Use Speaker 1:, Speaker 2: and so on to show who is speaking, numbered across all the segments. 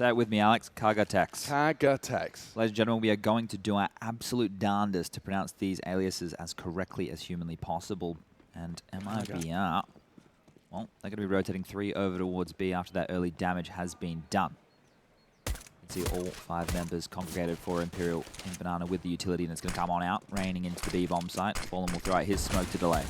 Speaker 1: Say it with me, Alex. Kagatex.
Speaker 2: Kagatex.
Speaker 1: Ladies and gentlemen, we are going to do our absolute darndest to pronounce these aliases as correctly as humanly possible. And MIBR, well, they're going to be rotating 3 over towards B after that early damage has been done. You can see all 5 members congregated for Imperial in Banana with the utility, and it's going to come on out, raining into the B bomb site. Fallen will throw out his smoke to delay.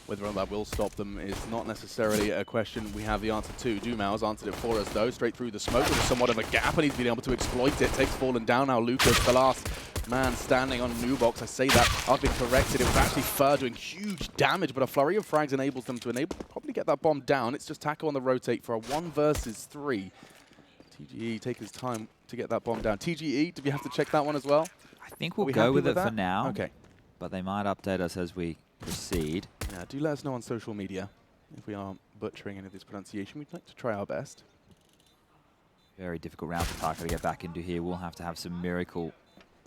Speaker 2: Whether or not that will stop them is not necessarily a question we have the answer to. Dumau's answered it for us, though. Straight through the smoke with somewhat of a gap, and he's been able to exploit it. Takes Fallen down now. Lucas, the last man standing on New Box. I say that, I've been corrected. It was actually Fur doing huge damage, but a flurry of frags enables them to probably get that bomb down. It's just Taco on the rotate for a 1 versus 3. TGE take his time to get that bomb down. TGE, do we have to check that one as well?
Speaker 1: I think we'll go with it for now. Okay. But they might update us as we proceed.
Speaker 2: Yeah, do let us know on social media if we are butchering any of this pronunciation. We'd like to try our best.
Speaker 1: Very difficult round for Taco to get back into here. We'll have to have some miracle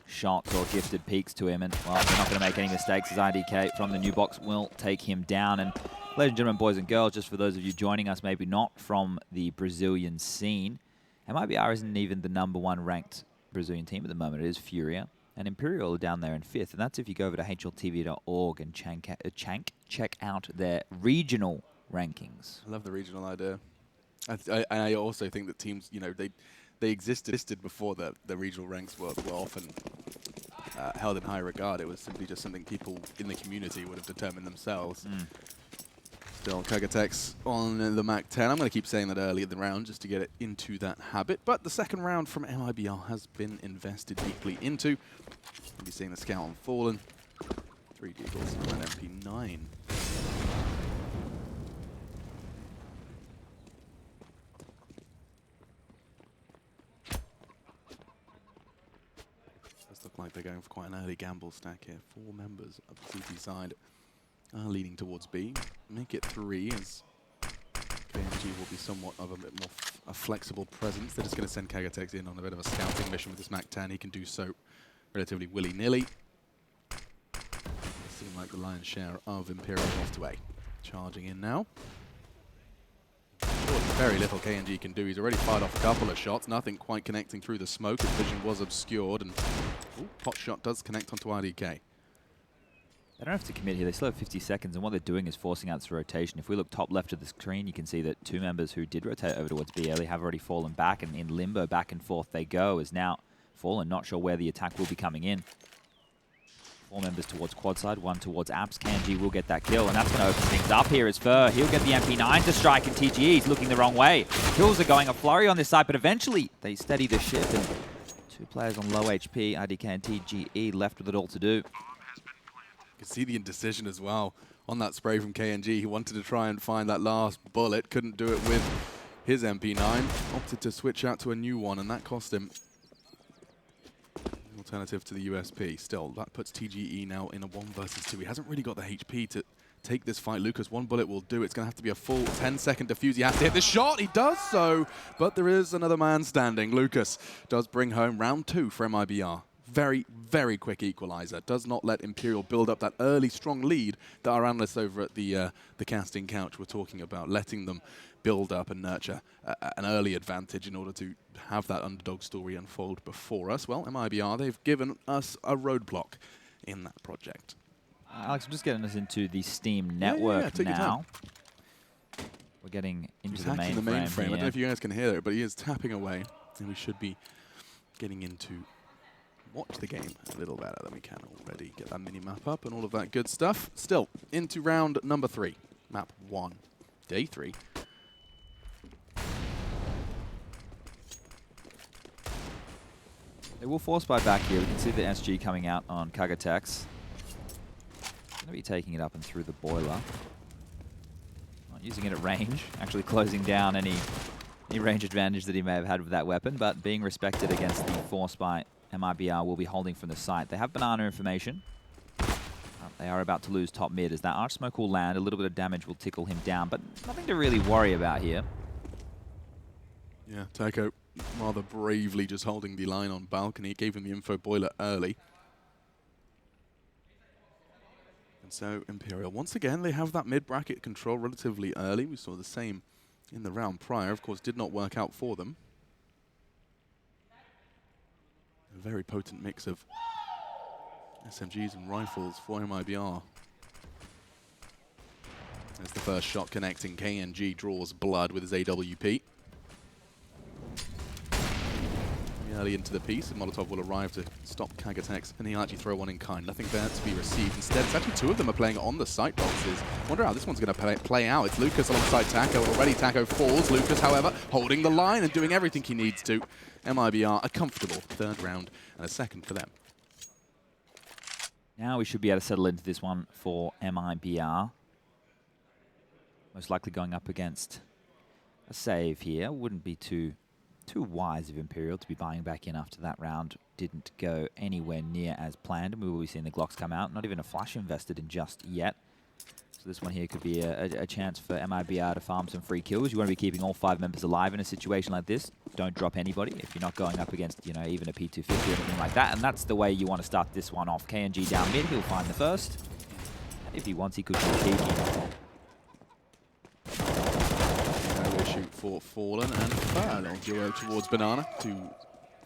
Speaker 1: shots or gifted peeks to him. And, well, we're not going to make any mistakes as IDK from the new box will take him down. And, ladies and gentlemen, boys and girls, just for those of you joining us, maybe not from the Brazilian scene, MIBR isn't even the #1 ranked Brazilian team at the moment. It is Furia. And Imperial are down there in 5th. And that's if you go over to hltv.org and check out their regional rankings.
Speaker 2: I love the regional idea. I also think that teams, you know, they existed before the regional ranks were often held in high regard. It was simply just something people in the community would have determined themselves. Still, Kagatex on the Mac 10. I'm going to keep saying that early in the round just to get it into that habit. But the second round from MIBR has been invested deeply into. We'll be seeing the scout on Fallen. 3 Deagles and an MP9. Does look like they're going for quite an early gamble stack here. 4 members of the CT side are leaning towards B. Make it 3 as KNG will be somewhat of a bit more a flexible presence. They're just going to send Kagatex in on a bit of a scouting mission with this Mac 10. He can do so relatively willy-nilly. Seem like the lion's share of Imperial off to A. Charging in now. Very little KNG can do. He's already fired off a couple of shots. Nothing quite connecting through the smoke. His vision was obscured. And pot shot does connect onto IDK.
Speaker 1: They don't have to commit here. They still have 50 seconds, and what they're doing is forcing out this rotation. If we look top left of the screen, you can see that 2 members who did rotate over towards B early have already fallen back, and in limbo, back and forth they go, as now Fallen not sure where the attack will be coming in. 4 members towards quad side, 1 towards apps. KNG will get that kill, and that's going to open things up here as Fur. He'll get the MP9 to strike, and TGE is looking the wrong way. Kills are going a flurry on this side, but eventually they steady the ship, and 2 players on low HP, IDK and TGE, left with it all to do.
Speaker 2: You can see the indecision as well on that spray from KNG. He wanted to try and find that last bullet, couldn't do it with his MP9. Opted to switch out to a new one, and that cost him an alternative to the USP. Still, that puts TGE now in a 1 versus 2. He hasn't really got the HP to take this fight. Lucas, 1 bullet will do. It's going to have to be a full 10-second defuse. He has to hit the shot. He does so, but there is another man standing. Lucas does bring home round 2 for MIBR. Very, very quick equalizer. Does not let Imperial build up that early strong lead that our analysts over at the casting couch were talking about, letting them build up and nurture an early advantage in order to have that underdog story unfold before us. Well, MIBR, they've given us a roadblock in that project.
Speaker 1: Alex, I'm just getting us into the Steam network now. We're getting into the mainframe.
Speaker 2: I don't know if you guys can hear it, but he is tapping away, and we should be getting into watch the game a little better than we can already. Get that mini-map up and all of that good stuff. Still, into round number 3. Map 1. Day 3.
Speaker 1: They will force buy back here. We can see the SG coming out on Kagatex. Going to be taking it up and through the boiler. Not using it at range. Actually closing down any range advantage that he may have had with that weapon, but being respected against the force buy. MIBR will be holding from the site. They have banana information. They are about to lose top mid as that arch smoke will land. A little bit of damage will tickle him down, but nothing to really worry about here.
Speaker 2: Yeah, Taiko rather bravely just holding the line on balcony. Gave him the info boiler early. And so Imperial, once again, they have that mid-bracket control relatively early. We saw the same in the round prior. Of course, did not work out for them. A very potent mix of SMGs and rifles for MIBR. As the first shot connecting, KNG draws blood with his AWP. Early into the piece, and Molotov will arrive to stop Kagatex, and he'll actually throw one in kind. Nothing there to be received. Instead, it's actually two of them are playing on the sight boxes. Wonder how this one's going to play out. It's Lucas alongside Taco. Already Taco falls. Lucas, however, holding the line and doing everything he needs to. MIBR, a comfortable third round and a second for them.
Speaker 1: Now we should be able to settle into this one for MIBR. Most likely going up against a save here. Wouldn't be too wise of Imperial to be buying back in after that round didn't go anywhere near as planned. And we will be seeing the Glocks come out. Not even a flash invested in just yet. So this one here could be a chance for MIBR to farm some free kills. You want to be keeping all 5 members alive in a situation like this. Don't drop anybody if you're not going up against, you know, even a P250 or anything like that. And that's the way you want to start this one off. KNG down mid, he'll find the first. If he wants, he could be cheeky.
Speaker 2: Shoot for Fallen and Inferno duo towards Banana to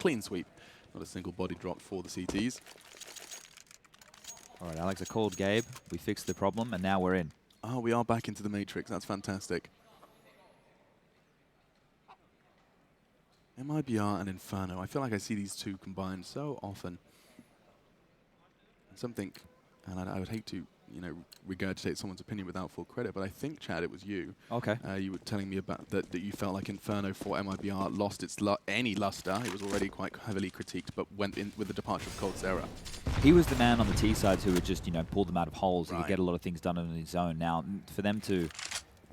Speaker 2: clean sweep. Not a single body drop for the CTs.
Speaker 1: All right, Alex, I called Gabe. We fixed the problem, and now we're in.
Speaker 2: Oh, we are back into the Matrix. That's fantastic. MIBR and Inferno. I feel like I see these two combined so often. Something, and I would hate to, you know, regurgitate someone's opinion without full credit, but I think, Chad, it was you.
Speaker 1: Okay.
Speaker 2: You were telling me about that you felt like Inferno for MIBR lost its any luster. It was already quite heavily critiqued, but went in with the departure of coldzera.
Speaker 1: He was the man on the T sides who would just, you know, pull them out of holes.
Speaker 2: Right.
Speaker 1: He could get a lot of things done on his own. Now, for them to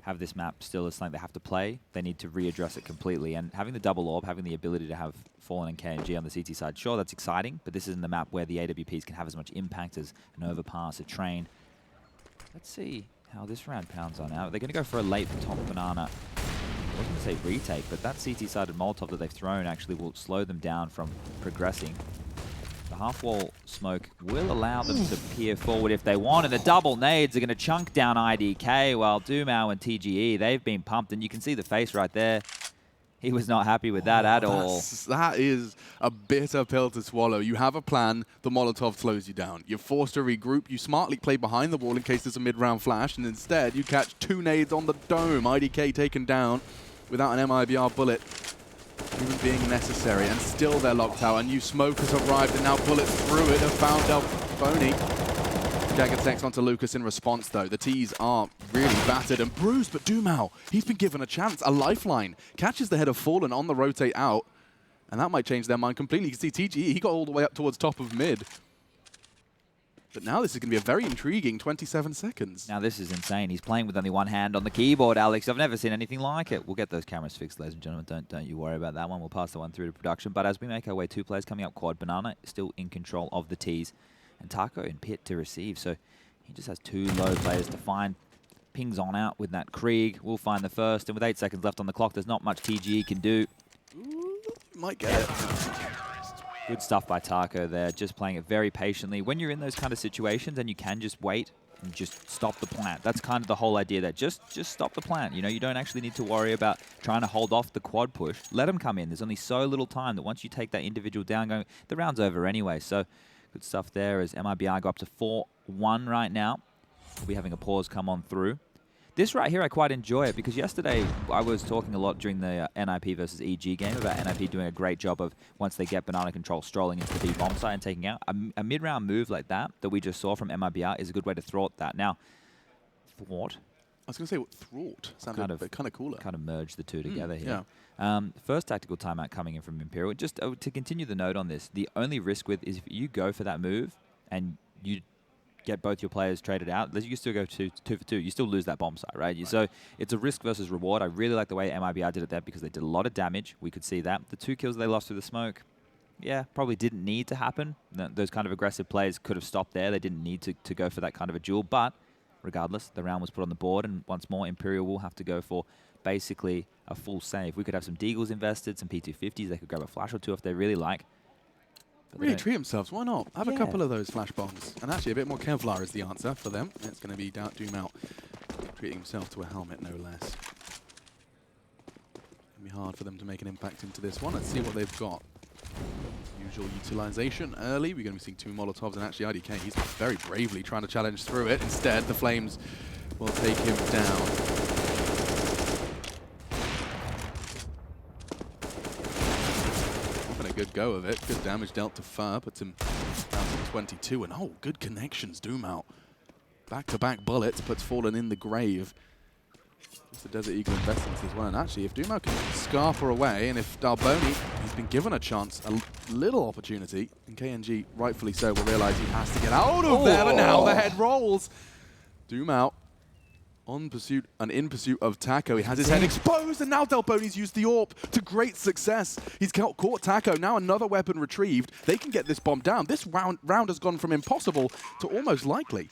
Speaker 1: have this map still as something they have to play, they need to readdress it completely. And having the double orb, having the ability to have Fallen and KNG on the CT side, sure, that's exciting, but this isn't the map where the AWPs can have as much impact as an overpass, a train. Let's see how this round pounds on out. They're going to go for a late top Banana. I wasn't going to say retake, but that CT-sided Molotov that they've thrown actually will slow them down from progressing. The half-wall smoke will allow them to peer forward if they want, and the double nades are going to chunk down IDK, while Dumao and TGE, they've been pumped, and you can see the face right there. He was not happy with that at all.
Speaker 2: That is a bitter pill to swallow. You have a plan, the Molotov slows you down. You're forced to regroup, you smartly play behind the wall in case there's a mid-round flash, and instead you catch 2 nades on the dome. IDK taken down without an MIBR bullet even being necessary, and still they're locked out. A new smoke has arrived, and now bullets through it have found El Phony. Kagatex onto Lucas in response, though. The T's are really battered and bruised, but Dumao, he's been given a chance, a lifeline. Catches the head of Fallen on the rotate out, and that might change their mind completely. You can see TGE, he got all the way up towards top of mid. But now this is going to be a very intriguing 27 seconds.
Speaker 1: Now this is insane. He's playing with only one hand on the keyboard, Alex. I've never seen anything like it. We'll get those cameras fixed, ladies and gentlemen. Don't you worry about that one. We'll pass the one through to production. But as we make our way, 2 players coming up quad. Banana still in control of the T's. And Taco in pit to receive. So he just has 2 low players to find. Pings on out with that Krieg. We'll find the first. And with 8 seconds left on the clock, there's not much TGE can do.
Speaker 2: Ooh, might get it.
Speaker 1: Good stuff by Taco there, just playing it very patiently. When you're in those kind of situations and you can just wait and just stop the plant. That's kind of the whole idea there. Just stop the plant. You know, you don't actually need to worry about trying to hold off the quad push. Let them come in. There's only so little time that once you take that individual down, the round's over anyway. So good stuff there as MIBR go up to 4-1 right now. We'll be having a pause come on through. This right here, I quite enjoy it because yesterday I was talking a lot during the NIP versus EG game about NIP doing a great job of, once they get banana control, strolling into the B bomb site and taking out. A mid-round move like that we just saw from MIBR is a good way to thwart that. Now, thwart?
Speaker 2: I was going to say thwart. Sounded kind of cooler.
Speaker 1: Kind of merge the two together here.
Speaker 2: Yeah.
Speaker 1: First tactical timeout coming in from Imperial. Just to continue the note on this, the only risk with is if you go for that move and you get both your players traded out, you still go 2 for 2. You still lose that bomb site, right? So it's a risk versus reward. I really like the way MIBR did it there because they did a lot of damage. We could see that. The 2 kills they lost through the smoke, yeah, probably didn't need to happen. Those kind of aggressive plays could have stopped there. They didn't need to go for that kind of a duel. But regardless, the round was put on the board. And once more, Imperial will have to go for basically a full save. We could have some Deagles invested, some P250s. They could grab a flash or 2 if they really like. But
Speaker 2: really treat themselves. Why not? Have a couple of those flash bombs. And actually, a bit more Kevlar is the answer for them. It's going to be Dumao treating himself to a helmet, no less. It's going to be hard for them to make an impact into this one. Let's see what they've got. Usual utilization early. We're going to be seeing 2 Molotovs, and actually IDK, he's very bravely trying to challenge through it. Instead, the Flames will take him down. Having a good go of it. Good damage dealt to Fur, puts him down to 22. And oh, good connections, Doom out. Back-to-back bullets, puts Fallen in the grave. It's the Desert Eagle investments as well. And actually, if Dumo can scarper away, and if Darboni, he's been given a chance, a little opportunity, and KNG, rightfully so, will realize he has to get out of there, but now the head rolls. Doom out, on pursuit and in pursuit of Taco. He has his head exposed, and now Darboni's used the AWP to great success. He's caught Taco, now another weapon retrieved. They can get this bomb down. This round has gone from impossible to almost likely.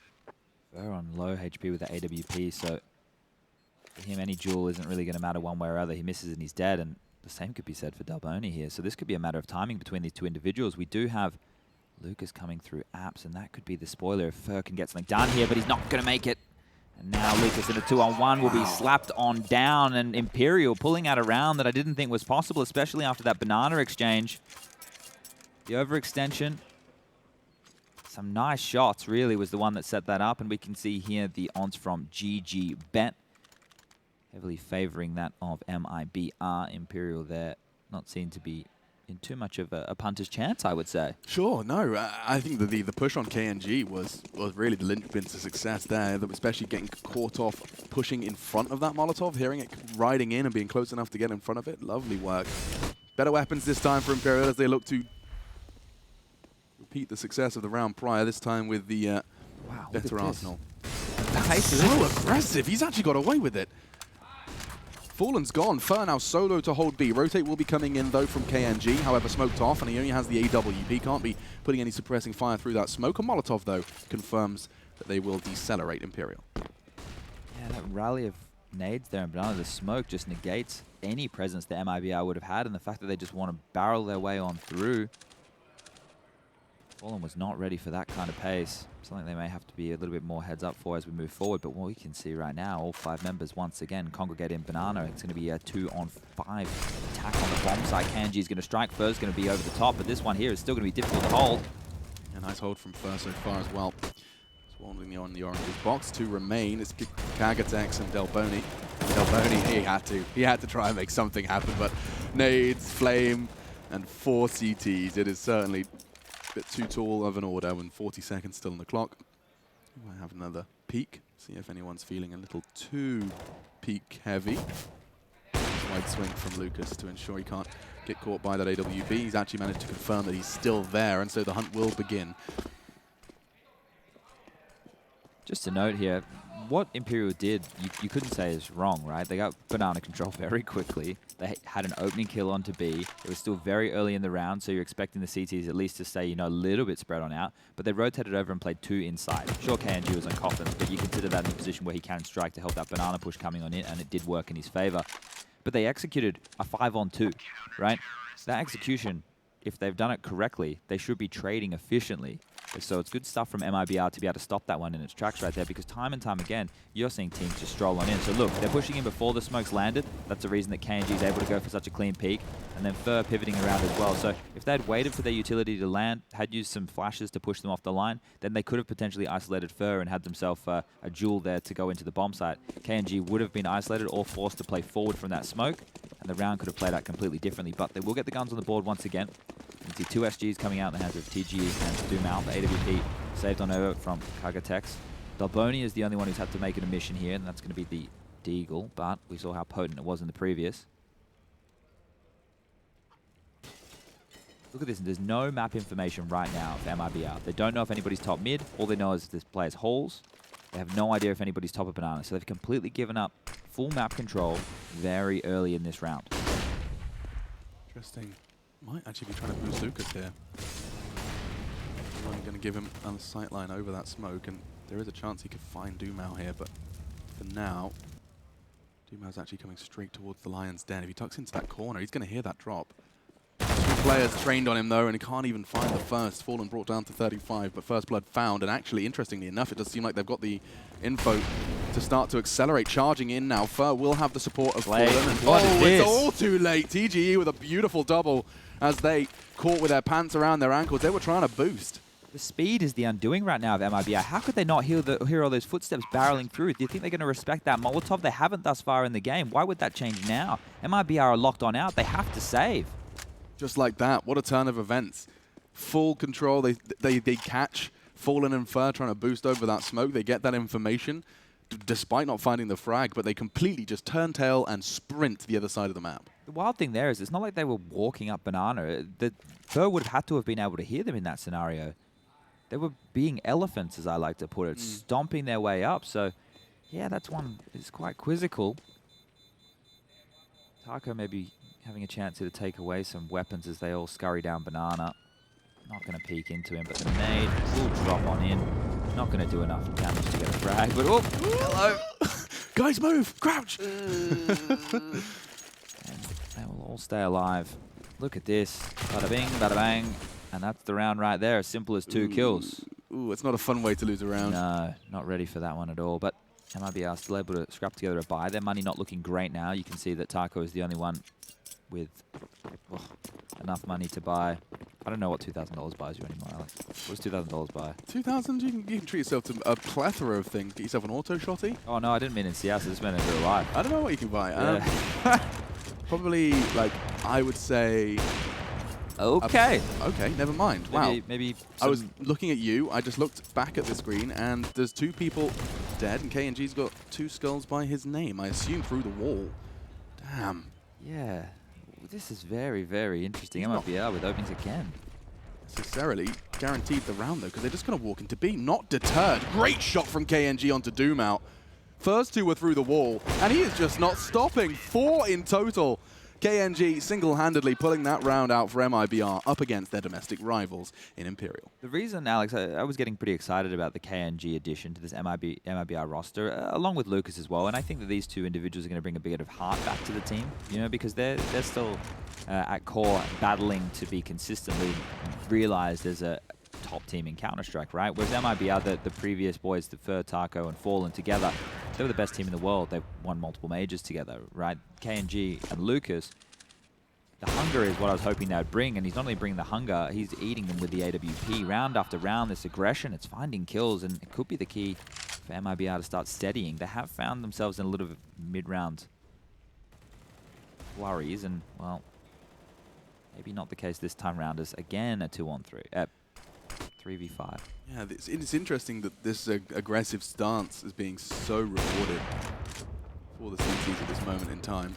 Speaker 1: They're on low HP with the AWP, so for him, any duel isn't really going to matter one way or other. He misses and he's dead, and the same could be said for Darboni here. So this could be a matter of timing between these two individuals. We do have Lucas coming through apps, and that could be the spoiler if Fur can get something done here, but he's not going to make it. And now Lucas in a 2-on-1 will be slapped on down, and Imperial pulling out a round that I didn't think was possible, especially after that banana exchange. The overextension. Some nice shots, really, was the one that set that up, and we can see here the odds from GG Bet. Heavily favoring that of MIBR. Imperial there, not seen to be in too much of a punter's chance, I would say. Sure,
Speaker 2: no. I think the push on KNG was really the linchpin to success there, especially getting caught off pushing in front of that Molotov, hearing it riding in and being close enough to get in front of it. Lovely work. Better weapons this time for Imperial as they look to repeat the success of the round prior, this time with the better arsenal. That's so aggressive. He's actually got away with it. Fallen's gone. Fur now solo to hold B. Rotate will be coming in, though, from KNG. However, smoked off, and he only has the AWP. Can't be putting any suppressing fire through that smoke. A Molotov, though, confirms that they will decelerate Imperial.
Speaker 1: Yeah, that rally of nades there in Banana, the smoke just negates any presence that MIBR would have had, and the fact that they just want to barrel their way on through. Fallen was not ready for that kind of pace. Something they may have to be a little bit more heads up for as we move forward. But what we can see right now, all 5 members once again congregate in Banana. It's going to be a 2-on-5 attack on the bomb side. KNG is going to strike. Fur's going to be over the top, but this one here is still going to be difficult to hold.
Speaker 2: A nice hold from Fur so far as well. Swarming on the orange's box. 2 remain. It's Kagatex and Darboni. Darboni, he had to try and make something happen, but nades, flame, and 4 CTs. It is certainly bit too tall of an order when 40 seconds still on the clock. We might have another peek, see if anyone's feeling a little too peak heavy. Wide swing from Lucas to ensure he can't get caught by that AWP. He's actually managed to confirm that he's still there, and so the hunt will begin.
Speaker 1: Just to note here, what Imperial did, you couldn't say is wrong, right? They got banana control very quickly. They had an opening kill onto B. It was still very early in the round, so you're expecting the CTs at least to stay, a little bit spread on out. But they rotated over and played 2 inside. Sure, KNG was on coffins, but you consider that in a position where he can strike to help that banana push coming on in, and it did work in his favor. But they executed a 5-on-2, right? That execution, if they've done it correctly, they should be trading efficiently. So it's good stuff from MIBR to be able to stop that one in its tracks right there, because time and time again, you're seeing teams just stroll on in. So look, they're pushing in before the smokes landed. That's the reason that KNG is able to go for such a clean peak. And then Fur pivoting around as well. So if they had waited for their utility to land, had used some flashes to push them off the line, then they could have potentially isolated Fur and had themselves a duel there to go into the bomb site. KNG would have been isolated or forced to play forward from that smoke, and the round could have played out completely differently. But they will get the guns on the board once again. You can see 2 SGs coming out in the hands of TG and Doom out. The AWP saved on over from Kagatex. Darboni is the only one who's had to make an admission here, and that's going to be the Deagle, but we saw how potent it was in the previous. Look at this, there's no map information right now for MIBR. They don't know if anybody's top mid. All they know is this player's halls. They have no idea if anybody's top of banana, so they've completely given up full map control very early in this round.
Speaker 2: Interesting. Might actually be trying to boost Lucas here. I'm going to give him a sightline over that smoke, and there is a chance he could find Doomau here, but for now, Doomau's actually coming straight towards the Lion's Den. If he tucks into that corner, he's going to hear that drop. 2 players trained on him, though, and he can't even find the first. Fallen brought down to 35, but First Blood found, and actually, interestingly enough, it does seem like they've got the info to start to accelerate. Charging in now, Fur will have the support of Fallen. And it's all too late. TGE with a beautiful double as they caught with their pants around their ankles. They were trying to boost.
Speaker 1: The speed is the undoing right now of MIBR. How could they not hear all those footsteps barreling through? Do you think they're going to respect that Molotov? They haven't thus far in the game. Why would that change now? MIBR are locked on out. They have to save.
Speaker 2: Just like that. What a turn of events. Full control. They catch Fallen and Fur trying to boost over that smoke. They get that information despite not finding the frag, but they completely just turn tail and sprint to the other side of the map.
Speaker 1: The wild thing there is it's not like they were walking up Banana. Fur would have had to have been able to hear them in that scenario. They were being elephants, as I like to put it, stomping their way up. So, yeah, that's one is quite quizzical. Taco maybe having a chance here to take away some weapons as they all scurry down Banana. Not going to peek into him, but the nade will drop on in. Not going to do enough damage to get a frag, but oh, hello.
Speaker 2: Guys, move! Crouch!
Speaker 1: And they will all stay alive. Look at this. Bada bing, bada bang. And that's the round right there, as simple as 2 kills.
Speaker 2: Ooh, it's not a fun way to lose a round.
Speaker 1: No, not ready for that one at all. But MIBR still able to scrap together a buy. Their money not looking great now. You can see that Taco is the only one with enough money to buy. I don't know what $2,000 buys you anymore, Alex. What does $2,000 buy?
Speaker 2: 2,000? You can treat yourself to a plethora of things. Get yourself an auto shotty.
Speaker 1: Oh, no, I didn't mean in CS. I just meant in real life.
Speaker 2: I don't know what you can buy.
Speaker 1: Yeah.
Speaker 2: Probably, like, I would say...
Speaker 1: Okay.
Speaker 2: Okay, never mind. Wow.
Speaker 1: Maybe
Speaker 2: I was looking at you. I just looked back at the screen, and there's 2 people dead, and KNG's got 2 skulls by his name. I assume through the wall. Damn.
Speaker 1: Yeah. This is very, very interesting. MIBR with openings again.
Speaker 2: Necessarily guaranteed the round, though, because they're just going to walk into B. Not deterred. Great shot from KNG onto Doom out. First 2 were through the wall, and he is just not stopping. 4 in total. KNG single-handedly pulling that round out for MIBR up against their domestic rivals in Imperial.
Speaker 1: The reason, Alex, I was getting pretty excited about the KNG addition to this MIBR roster, along with Lucas as well, and I think that these 2 individuals are going to bring a bit of heart back to the team, you know, because they're still at core battling to be consistently realized as a top team in Counter-Strike, right? Whereas MIBR, the previous boys, the Fur, Taco, and Fallen together, they were the best team in the world. They've won multiple majors together, right? KNG and Lucas, the hunger is what I was hoping they would bring, and he's not only bringing the hunger, he's eating them with the AWP. Round after round, this aggression, it's finding kills, and it could be the key for MIBR to start steadying. They have found themselves in a little bit of mid-round worries, and, well, maybe not the case this time round as, again, a 2-on-3. 3v5.
Speaker 2: Yeah, it's interesting that this aggressive stance is being so rewarded for the CTs at this moment in time.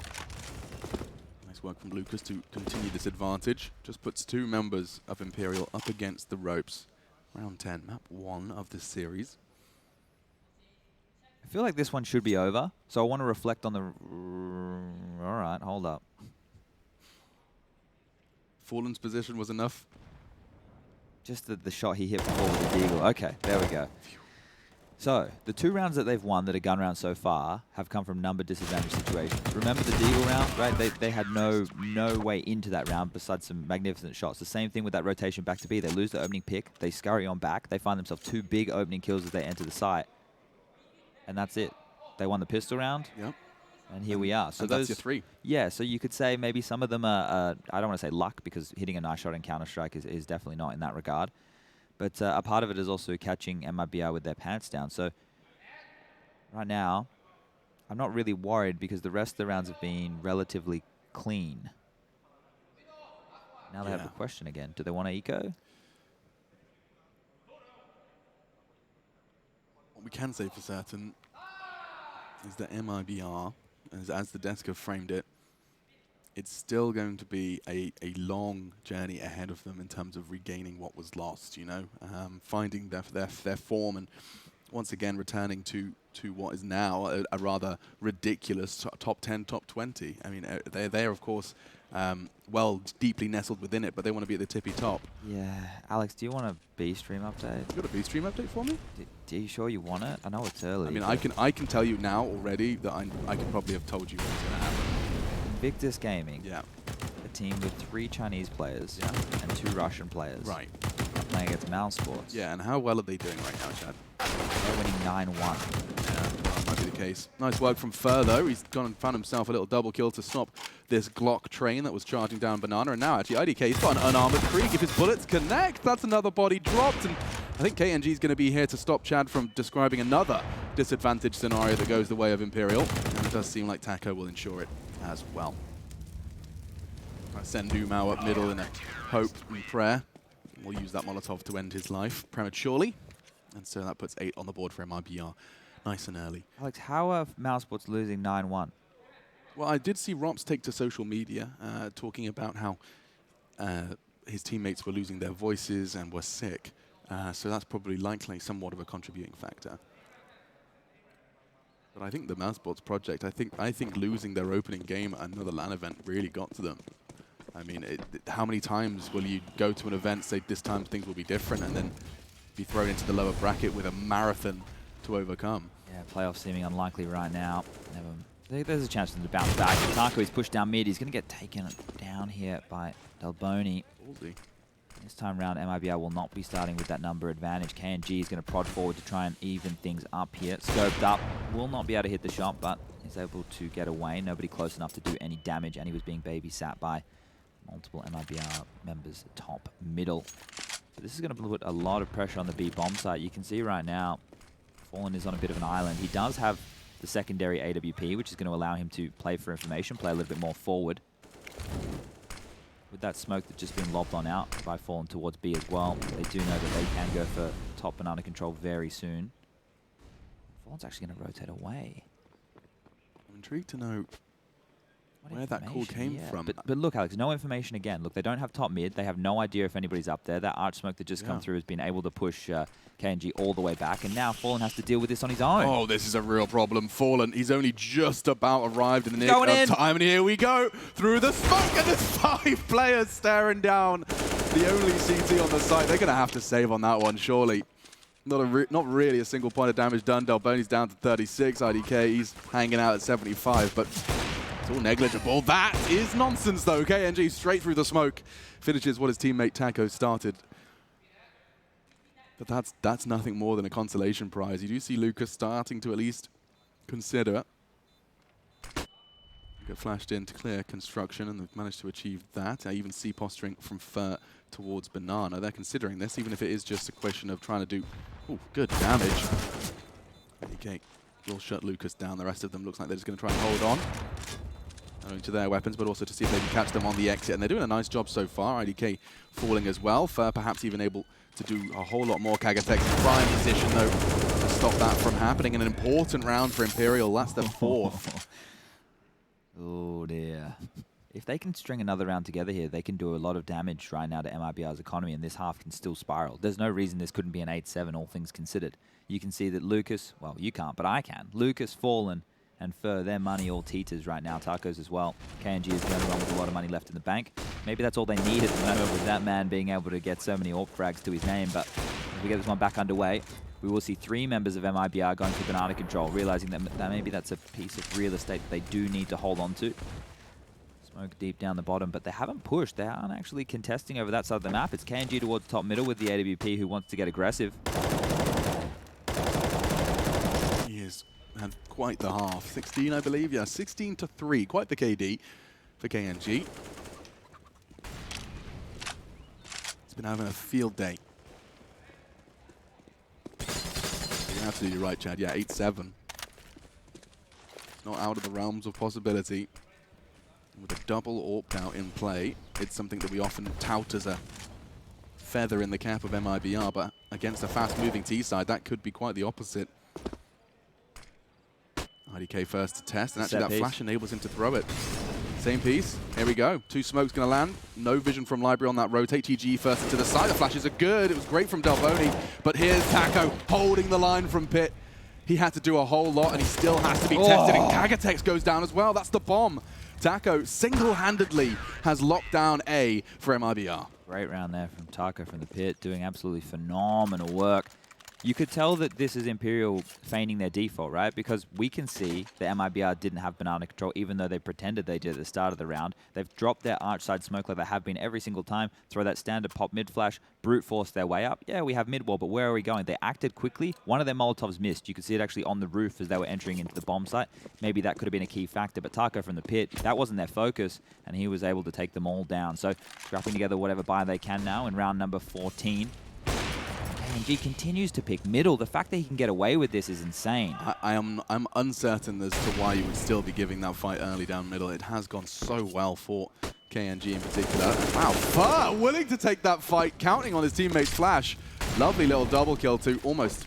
Speaker 2: Nice work from Lucas to continue this advantage. Just puts 2 members of Imperial up against the ropes. Round 10, map 1 of this series.
Speaker 1: I feel like this one should be over, so I want to reflect on the... All right, hold up.
Speaker 2: Fallen's position was enough.
Speaker 1: Just the shot he hit before with the deagle. Okay, there we go. So, the 2 rounds that they've won that are gun rounds so far have come from number disadvantage situations. Remember the deagle round, right? They had no way into that round besides some magnificent shots. The same thing with that rotation back to B. They lose the opening pick. They scurry on back. They find themselves 2 big opening kills as they enter the site. And that's it. They won the pistol round.
Speaker 2: Yep.
Speaker 1: And here we are. So
Speaker 2: and that's your 3.
Speaker 1: Yeah, so you could say maybe some of them are, I don't want to say luck, because hitting a nice shot in Counter-Strike is definitely not in that regard. But a part of it is also catching MIBR with their pants down. So right now, I'm not really worried because the rest of the rounds have been relatively clean. Now they have the question again. Do they want to eco?
Speaker 2: What we can say for certain is that MIBR, as the desk have framed it, it's still going to be a long journey ahead of them in terms of regaining what was lost, you know, finding their form and once again returning to what is now a rather ridiculous top 10, top 20. I mean, they're of course, well, deeply nestled within it, but they want to be at the tippy top.
Speaker 1: Yeah. Alex, do you want a B stream update?
Speaker 2: You got a B stream update for me?
Speaker 1: Are you sure you want it? I know it's early.
Speaker 2: I mean, I can tell you now already that I can probably have told you what's going to happen.
Speaker 1: Invictus Gaming.
Speaker 2: Yeah.
Speaker 1: A team with 3 Chinese players and 2 Russian players.
Speaker 2: Right.
Speaker 1: Playing against Mal Sports.
Speaker 2: Yeah, and how well are they doing right now, Chad?
Speaker 1: They're winning 9-1.
Speaker 2: Yeah, well, that might be the case. Nice work from Fur, though. He's gone and found himself a little double kill to stop this Glock train that was charging down Banana. And now, actually, IDK's got an unarmored Krieg. If his bullets connect, that's another body dropped. And I think KNG is going to be here to stop Chad from describing another disadvantage scenario that goes the way of Imperial. And it does seem like Taco will ensure it as well. I send Numao up middle in a hope and prayer. We'll use that Molotov to end his life prematurely. And so that puts 8 on the board for MIBR. Nice and early.
Speaker 1: Alex, how are Mousesports losing 9-1?
Speaker 2: Well, I did see Rops take to social media talking about how his teammates were losing their voices and were sick. So that's probably likely somewhat of a contributing factor. But I think the Mousesports project, I think losing their opening game at another LAN event really got to them. I mean, how many times will you go to an event, say this time things will be different, and then be thrown into the lower bracket with a marathon to overcome?
Speaker 1: Yeah, playoffs seeming unlikely right now. There's a chance for them to bounce back. Taco is pushed down mid. He's going to get taken down here by Delboni. This time around, MIBR will not be starting with that number advantage. KNG is going to prod forward to try and even things up here. Scoped up, will not be able to hit the shot, but is able to get away. Nobody close enough to do any damage, and he was being babysat by multiple MIBR members top middle. So this is going to put a lot of pressure on the B bomb site. You can see right now, Fallen is on a bit of an island. He does have the secondary AWP, which is going to allow him to play for information, play a little bit more forward. With that smoke that's just been lobbed on out by Fallen towards B as well, they do know that they can go for top banana control very soon. Fallen's actually going to rotate away.
Speaker 2: I'm intrigued to know where that call came from.
Speaker 1: But look, Alex, no information again. Look, they don't have top mid. They have no idea if anybody's up there. That arch smoke that just come through has been able to push KNG all the way back, and now Fallen has to deal with this on his own.
Speaker 2: Oh, this is a real problem. Fallen, he's only just about arrived in the nick of time, and here we go through the smoke, and there's 5 players staring down the only CT on the site. They're going to have to save on that one, surely. Not really a single point of damage done. Delboni's down to 36. IDK, he's hanging out at 75, but it's all negligible. That is nonsense, though. KNG straight through the smoke finishes what his teammate Taco started. But that's nothing more than a consolation prize. You do see Lucas starting to at least consider. Get flashed in to clear construction, and they've managed to achieve that. I even see posturing from Fur towards Banana. They're considering this, even if it is just a question of trying to do good damage. Okay, will shut Lucas down. The rest of them looks like they're just going to try and hold on. Not only to their weapons, but also to see if they can catch them on the exit. And they're doing a nice job so far. IDK falling as well. Fur perhaps even able to do a whole lot more. Kagatex in prime position, though, to stop that from happening. And an important round for Imperial. That's the 4th.
Speaker 1: Oh, dear. If they can string another round together here, they can do a lot of damage right now to MIBR's economy, and this half can still spiral. There's no reason this couldn't be an 8-7, all things considered. You can see that Lucas, well, you can't, but I can. Lucas, Fallen, and Fur, their money all teeters right now. Tacos as well. KNG is the only one with a lot of money left in the bank. Maybe that's all they need at the moment with that man being able to get so many AWP frags to his name, but as we get this one back underway, we will see 3 members of MIBR going for banana control, realizing that maybe that's a piece of real estate that they do need to hold on to. Smoke deep down the bottom, but they haven't pushed. They aren't actually contesting over that side of the map. It's KNG towards top middle with the AWP who wants to get aggressive.
Speaker 2: He has had quite the half. 16, I believe. Yeah, 16 to 3. Quite the KD for KNG. It's been having a field day. You're absolutely right, Chad. Yeah, 8-7. Not out of the realms of possibility. With a double AWP out in play, it's something that we often tout as a feather in the cap of MIBR, but against a fast-moving T side, that could be quite the opposite. IDK first to test, and actually that flash enables him to throw it. Same piece. Here we go. 2 smokes going to land. No vision from Library on that rotate. TG first into the side. The flashes are good. It was great from Delboni, but here's Taco holding the line from Pit. He had to do a whole lot, and he still has to be tested, and Kagatex goes down as well. That's the bomb. Taco single-handedly has locked down A for MIBR.
Speaker 1: Great round there from Taco from the pit, doing absolutely phenomenal work. You could tell that this is Imperial feigning their default, right? Because we can see the MIBR didn't have banana control, even though they pretended they did at the start of the round. They've dropped their arch side smoke like they have been every single time, throw that standard pop mid flash, brute force their way up. Yeah, we have mid wall, but where are we going? They acted quickly. One of their Molotovs missed. You could see it actually on the roof as they were entering into the bomb site. Maybe that could have been a key factor, but Taco from the pit, that wasn't their focus, and he was able to take them all down. So scrapping together whatever buy they can now in round number 14. KNG continues to pick middle. The fact that he can get away with this is insane.
Speaker 2: I'm uncertain as to why you would still be giving that fight early down middle. It has gone so well for KNG in particular. Wow, Fur willing to take that fight, counting on his teammate's flash. Lovely little double kill to almost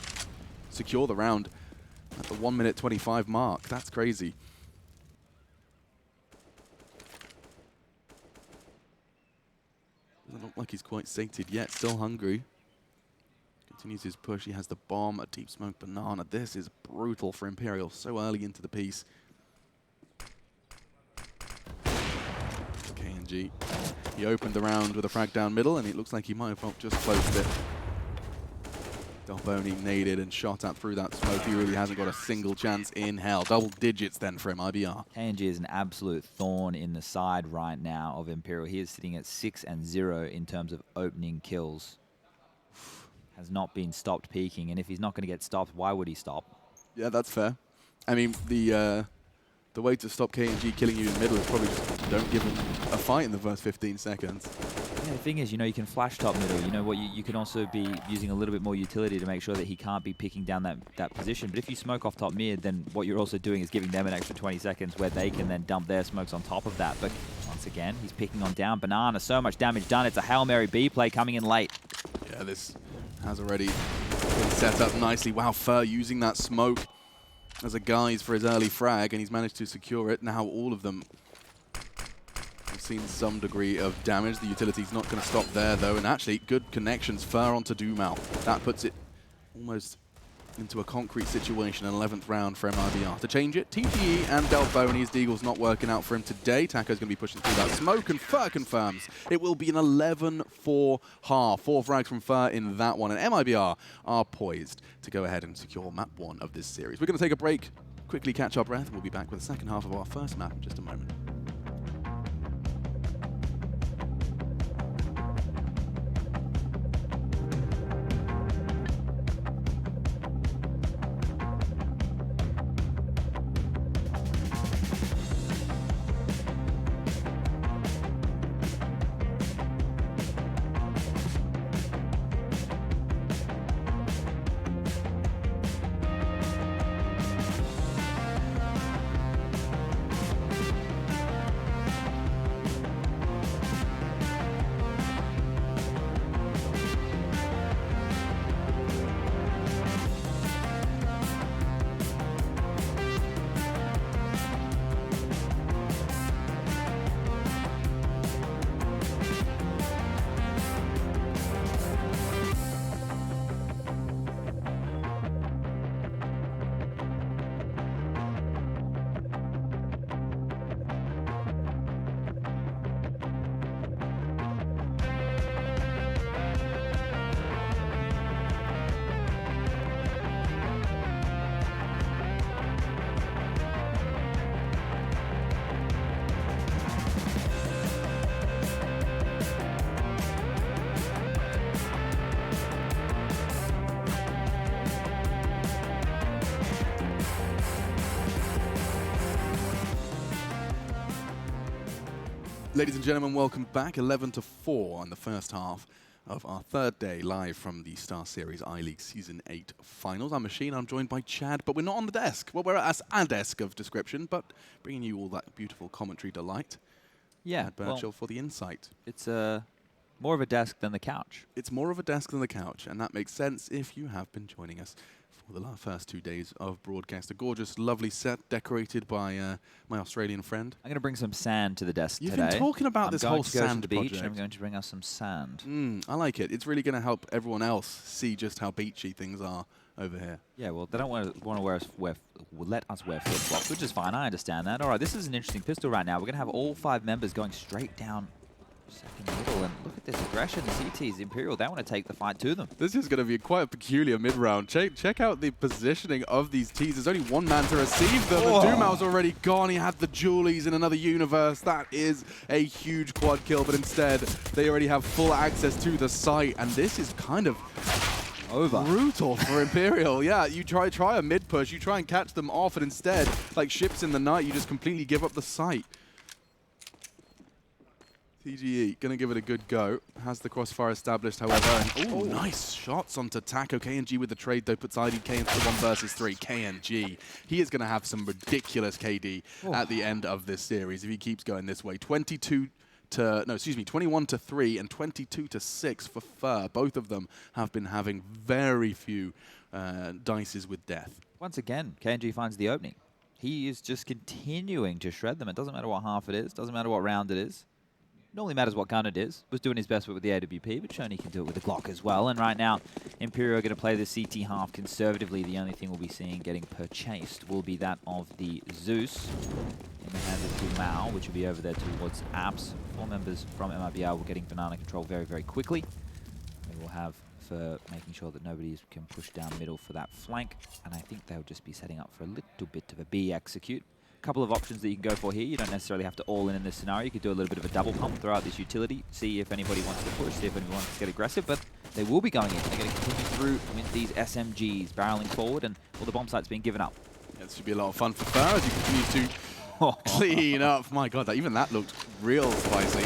Speaker 2: secure the round at the 1 minute 25 mark. That's crazy. Doesn't look like he's quite sated yet, still hungry. Continues his push. He has the bomb, a deep smoke banana. This is brutal for Imperial so early into the piece. KNG. He opened the round with a frag down middle, and it looks like he might have just closed it. Delboni naded and shot at through that smoke. He really hasn't got a single chance in hell. Double digits then for MIBR.
Speaker 1: KNG is an absolute thorn in the side right now of Imperial. He is sitting at 6-0 in terms of opening kills. Has not been stopped peaking, and if he's not going to get stopped, why would he stop?
Speaker 2: Yeah, that's fair. I mean, the way to stop KNG killing you in the middle is probably just don't give him a fight in the first 15 seconds.
Speaker 1: Yeah, the thing is, you know, you can flash top middle. You know what? You can also be using a little bit more utility to make sure that he can't be picking down that position. But if you smoke off top mid, then what you're also doing is giving them an extra 20 seconds where they can then dump their smokes on top of that. But once again, he's picking on down banana. So much damage done. It's a Hail Mary B play coming in late.
Speaker 2: Yeah, this has already been set up nicely. Wow, Fur using that smoke as a guise for his early frag, and he's managed to secure it. Now all of them have seen some degree of damage. The utility's not going to stop there, though, and actually good connections. Fur onto Doomau. That puts it almost into a concrete situation, an 11th round for MIBR. To change it, TGE and Delboni's Deagle's not working out for him today. Taco's going to be pushing through that smoke, and Fur confirms it will be an 11-4 half. 4 frags from Fur in that one, and MIBR are poised to go ahead and secure map 1 of this series. We're going to take a break, quickly catch our breath, and we'll be back with the second half of our first map in just a moment. Ladies and gentlemen, welcome back. 11-4 on the first half of our third day live from the StarSeries I-League Season 8 Finals. I'm Machine, I'm joined by Chad, but we're not on the desk. Well, we're at a desk of description, but bringing you all that beautiful commentary delight.
Speaker 1: Yeah,
Speaker 2: Chad Birchall for the insight.
Speaker 1: It's more of a desk than the couch.
Speaker 2: It's more of a desk than the couch, and that makes sense if you have been joining us for the first 2 days of broadcast. A gorgeous, lovely set decorated by my Australian friend.
Speaker 1: I'm going to bring some sand to the desk
Speaker 2: You've
Speaker 1: today.
Speaker 2: been talking about this whole sand
Speaker 1: I'm going to go to the beach
Speaker 2: project.
Speaker 1: and I'm going to bring us some sand.
Speaker 2: I like it. It's really going to help everyone else see just how beachy things are over here.
Speaker 1: Yeah, well, they don't want to let us wear flip-flops, which is fine. I understand that. All right, this is an interesting pistol right now. We're going to have all 5 members going straight down second middle, and look at this. aggression. The CTs, Imperial, they want to take the fight to them.
Speaker 2: This is going to be quite a peculiar mid-round. Check out the positioning of these Ts. There's only one man to receive them, and Dumal's already gone. He had the Julies in another universe. That is a huge quad kill, but instead, they already have full access to the site, and this is kind of over. Brutal for Imperial. Yeah, you try a mid push, you try and catch them off, and instead, like ships in the night, you just completely give up the site. TGE gonna give it a good go. Has the crossfire established, however. Oh, nice shots onto Taco. KNG with the trade though puts IDK into the 1 versus 3. KNG, he is gonna have some ridiculous KD at the end of this series if he keeps going this way. 21 to 3 and 22 to 6 for Fur. Both of them have been having very few dices with death.
Speaker 1: Once again, KNG finds the opening. He is just continuing to shred them. It doesn't matter what half it is, doesn't matter what round it is. Normally matters what gun it is. Was doing his best with the AWP, but shown he can do it with the Glock as well. And right now, Imperial are going to play the CT half conservatively. The only thing we'll be seeing getting purchased will be that of the Zeus in the hands of Mao, which will be over there towards Apps. 4 members from MIBR will getting banana control very, very quickly. We will have for making sure that nobody can push down middle for that flank. And I think they'll just be setting up for a little bit of a B execute. Couple of options that you can go for here. You don't necessarily have to all in this scenario. You could do a little bit of a double pump, throw out this utility, see if anybody wants to push, see if anyone wants to get aggressive, but they will be going in. They're going to continue through with these SMGs barreling forward, and all the bomb sites being given up. Yeah,
Speaker 2: this should be a lot of fun for Fur as he continues to clean up. My God, even that looked real spicy.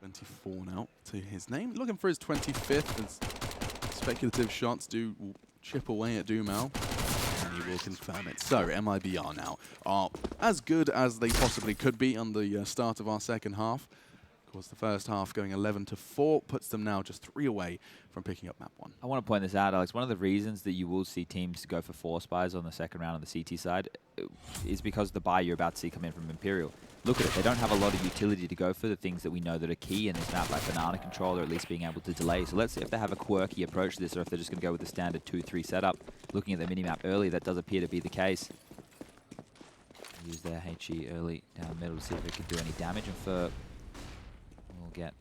Speaker 2: 24 now to his name. Looking for his 25th as speculative shots do chip away at Dumal. He will confirm it. So, MIBR now are as good as they possibly could be on the start of our second half. Of course, the first half going 11-4 puts them now just 3 away from picking up map 1.
Speaker 1: I want to point this out, Alex. One of the reasons that you will see teams go for 4 spies on the second round on the CT side is because the buy you're about to see come in from Imperial. Look at it. They don't have a lot of utility to go for the things that we know that are key in this map, like banana control, or at least being able to delay. So let's see if they have a quirky approach to this, or if they're just going to go with the standard 2-3 setup. Looking at the minimap early, that does appear to be the case. Use their HE early down the middle to see if they can do any damage, and Fur will get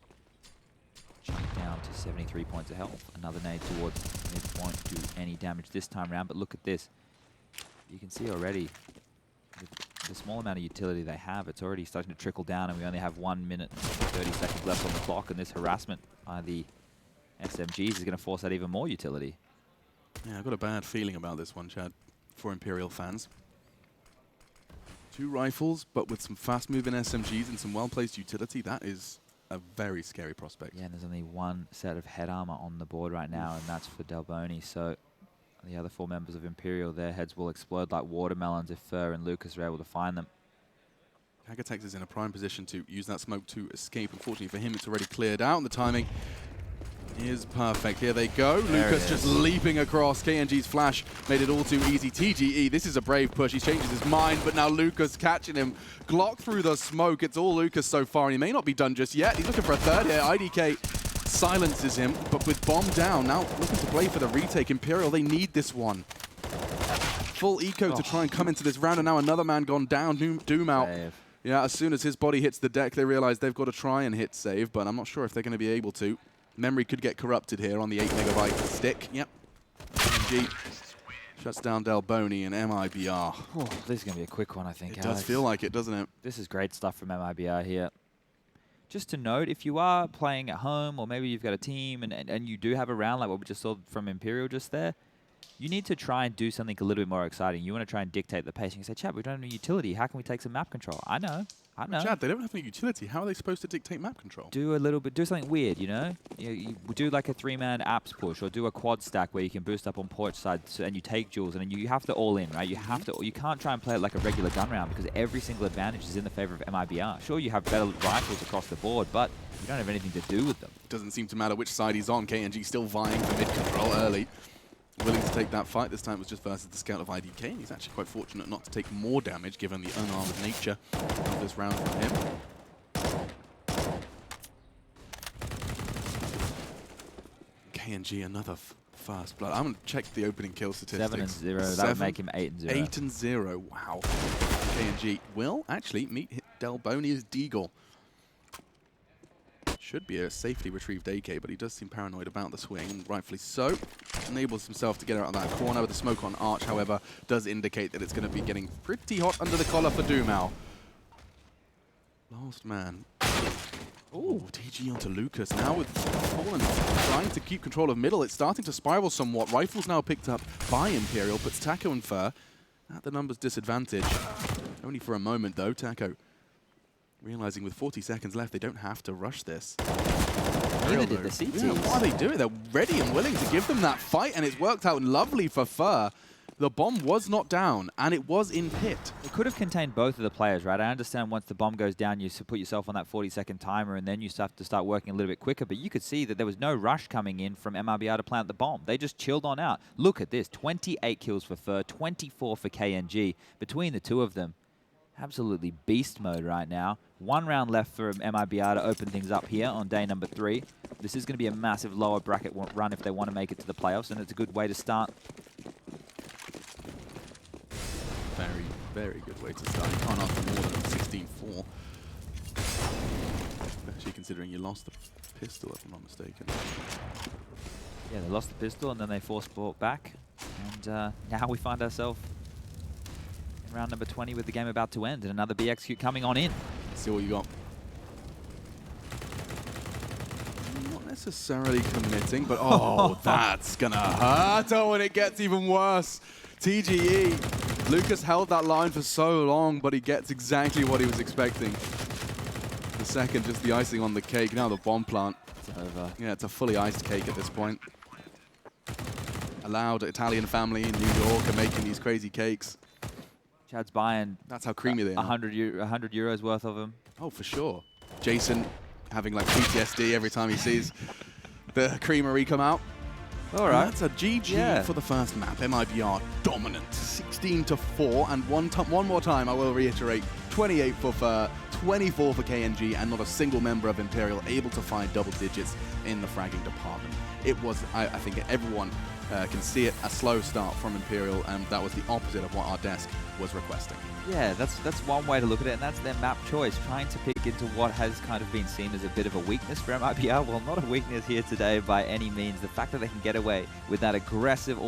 Speaker 1: chunked down to 73 points of health. Another nade towards mid won't do any damage this time around, but look at this. You can see already the small amount of utility they have, it's already starting to trickle down, and we only have 1 minute and 30 seconds left on the clock, and this harassment by the SMGs is going to force out even more utility.
Speaker 2: Yeah, I've got a bad feeling about this one, Chad, for Imperial fans. 2 rifles, but with some fast-moving SMGs and some well-placed utility, that is a very scary prospect.
Speaker 1: Yeah, and there's only 1 set of head armor on the board right now, and that's for Delboni, so the other 4 members of Imperial, their heads will explode like watermelons if Fur and Lucas are able to find them.
Speaker 2: Hagatex is in a prime position to use that smoke to escape. Unfortunately for him, it's already cleared out, and the timing is perfect. Here they go. Lucas just leaping across. KNG's flash made it all too easy. TGE, this is a brave push. He changes his mind, but now Lucas catching him. Glock through the smoke. It's all Lucas so far, and he may not be done just yet. He's looking for a third here. IDK silences him, but with bomb down, now looking to play for the retake. Imperial, they need this one. Full eco to try and come into this round, and now another man gone down. Doom out. Yeah, as soon as his body hits the deck, they realize they've got to try and hit save, but I'm not sure if they're going to be able to. Memory could get corrupted here on the 8 megabyte stick. Yep. MG shuts down Delboni and MIBR.
Speaker 1: Oh, this is going to be a quick one, I think.
Speaker 2: It does feel like it, doesn't it?
Speaker 1: This is great stuff from MIBR here. Just to note, if you are playing at home, or maybe you've got a team and you do have a round like what we just saw from Imperial just there, you need to try and do something a little bit more exciting. You want to try and dictate the pace. You can say, Chad, we don't have any utility. How can we take some map control? I know.
Speaker 2: Chad, they don't have any utility. How are they supposed to dictate map control?
Speaker 1: Do a little bit, do something weird, you know? You do like a 3-man apps push, or do a quad stack where you can boost up on porch side, and you take jewels, and then you have to all in, right? You have to. You can't try and play it like a regular gun round, because every single advantage is in the favor of MIBR. Sure, you have better rifles across the board, but you don't have anything to do with them.
Speaker 2: It doesn't seem to matter which side he's on. KNG still vying for mid control early. Willing to take that fight. This time it was just versus the scout of IDK, and he's actually quite fortunate not to take more damage given the unarmored nature of this round from him. KNG, another first blood. I'm going to check the opening kill statistics.
Speaker 1: 7-0. That would make him 8-0.
Speaker 2: 8-0. Wow. KNG will actually meet Delboni as Deagle. Should be a safely retrieved AK, but he does seem paranoid about the swing, and rightfully so. Enables himself to get out of that corner, with the smoke on Arch, however, does indicate that it's going to be getting pretty hot under the collar for Dumao. Last man. Oh, TG onto Lucas, now with Fallen trying to keep control of middle. It's starting to spiral somewhat. Rifles now picked up by Imperial, puts Taco and Fur at the numbers disadvantage. Only for a moment, though. Taco realizing with 40 seconds left, they don't have to rush this.
Speaker 1: Neither did the CTs.
Speaker 2: Yeah, what are they doing? They're ready and willing to give them that fight, and it's worked out lovely for Fur. The bomb was not down, and it was in pit.
Speaker 1: It could have contained both of the players, right? I understand once the bomb goes down, you put yourself on that 40-second timer, and then you have to start working a little bit quicker. But you could see that there was no rush coming in from MIBR to plant the bomb. They just chilled on out. Look at this, 28 kills for Fur, 24 for KNG. Between the two of them, absolutely beast mode right now. 1 round left for MIBR to open things up here on day number 3. This is going to be a massive lower bracket run if they want to make it to the playoffs, and it's a good way to start.
Speaker 2: Very, very good way to start. You can't ask for more than 16-4. Especially considering you lost the pistol, if I'm not mistaken.
Speaker 1: Yeah, they lost the pistol, and then they forced brought back. And now we find ourselves in round number 20 with the game about to end, and another BXQ coming on in.
Speaker 2: Let's see what you got. Not necessarily committing, but oh, that's gonna hurt. Oh, and it gets even worse. TGE. Lucas held that line for so long, but he gets exactly what he was expecting. The second, just the icing on the cake. Now the bomb plant.
Speaker 1: It's over.
Speaker 2: Yeah, it's a fully iced cake at this point. A loud Italian family in New York are making these crazy cakes.
Speaker 1: Chad's buying
Speaker 2: That's how creamy they are.
Speaker 1: 100 euros worth of them.
Speaker 2: Oh, for sure. Jason having like PTSD every time he sees the creamery come out.
Speaker 1: All right.
Speaker 2: And that's a GG for the first map. MIBR dominant, 16-4, and one more time I will reiterate: 28 for Fur, 24 for KNG, and not a single member of Imperial able to find double digits in the fragging department. It was, I think everyone can see it, a slow start from Imperial, and that was the opposite of what our desk was requesting.
Speaker 1: Yeah, that's one way to look at it, and that's their map choice, trying to pick into what has kind of been seen as a bit of a weakness for MIBR. Well, not a weakness here today by any means. The fact that they can get away with that aggressive